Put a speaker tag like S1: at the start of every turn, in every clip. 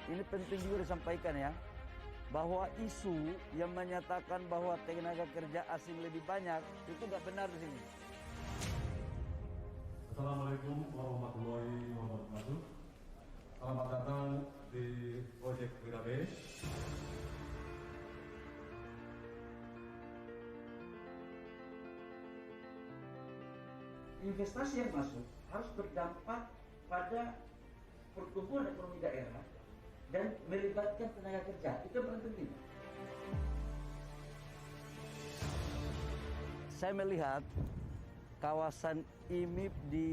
S1: Ini penting juga disampaikan ya, bahwa isu yang menyatakan bahwa tenaga kerja asing lebih banyak itu nggak benar di sini.
S2: Assalamualaikum warahmatullahi wabarakatuh. Selamat datang di Ojek WKB.
S1: Investasi yang masuk harus berdampak pada pertumbuhan ekonomi daerah dan melibatkan tenaga kerja. Itu yang paling penting. Saya melihat kawasan IMIP di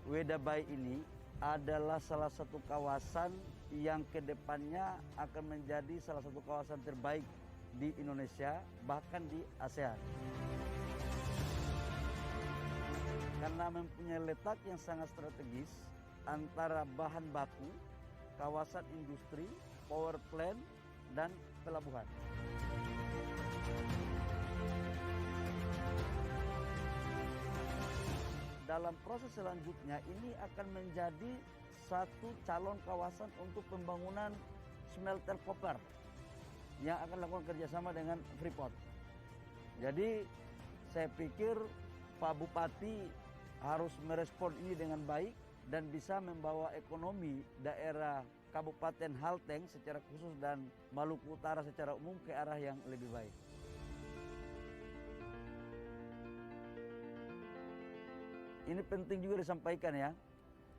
S1: Wedabai ini adalah salah satu kawasan yang kedepannya akan menjadi salah satu kawasan terbaik di Indonesia, bahkan di ASEAN. Karena mempunyai letak yang sangat strategis antara bahan baku, kawasan industri, power plant, dan pelabuhan. Dalam proses selanjutnya ini akan menjadi satu calon kawasan untuk pembangunan smelter koper yang akan lakukan kerjasama dengan Freeport. Jadi saya pikir Pak Bupati harus merespon ini dengan baik dan bisa membawa ekonomi daerah Kabupaten Halteng secara khusus dan Maluku Utara secara umum ke arah yang lebih baik. Ini penting juga disampaikan ya,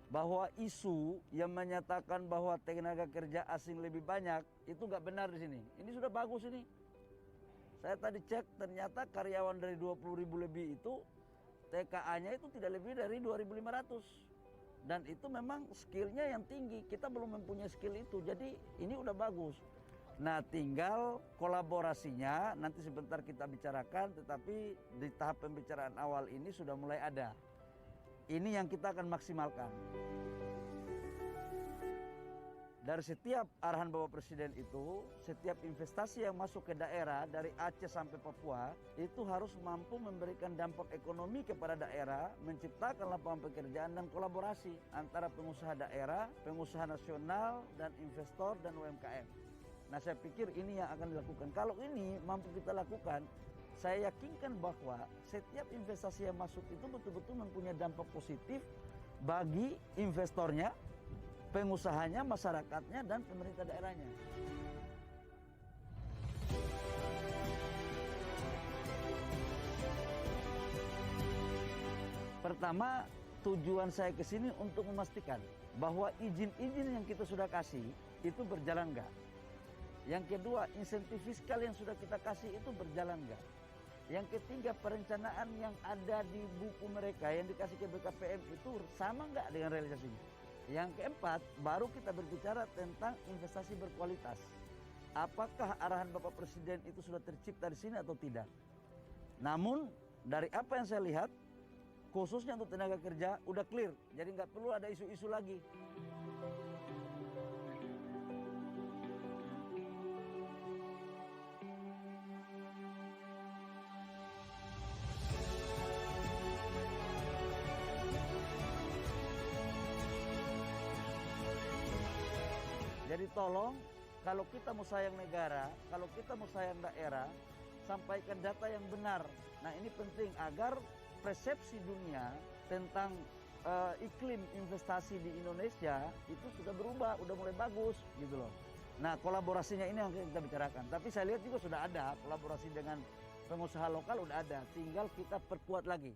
S1: bahwa isu yang menyatakan bahwa tenaga kerja asing lebih banyak itu nggak benar di sini. Ini sudah bagus ini. Saya tadi cek ternyata karyawan dari 20.000 lebih itu TKA-nya itu tidak lebih dari 2.500. Dan itu memang skillnya yang tinggi, kita belum mempunyai skill itu, jadi ini udah bagus. Nah tinggal kolaborasinya nanti sebentar kita bicarakan, tetapi di tahap pembicaraan awal ini sudah mulai ada. Ini yang kita akan maksimalkan. Dari setiap arahan Bapak Presiden itu, setiap investasi yang masuk ke daerah dari Aceh sampai Papua itu harus mampu memberikan dampak ekonomi kepada daerah, menciptakan lapangan pekerjaan dan kolaborasi antara pengusaha daerah, pengusaha nasional, dan investor dan UMKM. Nah saya pikir ini yang akan dilakukan. Kalau ini mampu kita lakukan, saya yakinkan bahwa setiap investasi yang masuk itu betul-betul mempunyai dampak positif bagi investornya, pengusahanya, masyarakatnya, dan pemerintah daerahnya. Pertama, tujuan saya ke sini untuk memastikan bahwa izin-izin yang kita sudah kasih itu berjalan nggak. Yang kedua, insentif fiskal yang sudah kita kasih itu berjalan nggak. Yang ketiga, perencanaan yang ada di buku mereka yang dikasih ke BKPM itu sama nggak dengan realisasinya. Yang keempat, baru kita berbicara tentang investasi berkualitas. Apakah arahan Bapak Presiden itu sudah tercipta di sini atau tidak? Namun, dari apa yang saya lihat, khususnya untuk tenaga kerja, udah clear. Jadi nggak perlu ada isu-isu lagi. Jadi tolong, kalau kita mau sayang negara, kalau kita mau sayang daerah, sampaikan data yang benar. Nah ini penting agar persepsi dunia tentang iklim investasi di Indonesia itu sudah berubah, udah mulai bagus gitu loh. Nah kolaborasinya ini yang kita bicarakan. Tapi saya lihat juga sudah ada kolaborasi dengan pengusaha lokal, udah ada. Tinggal kita perkuat lagi.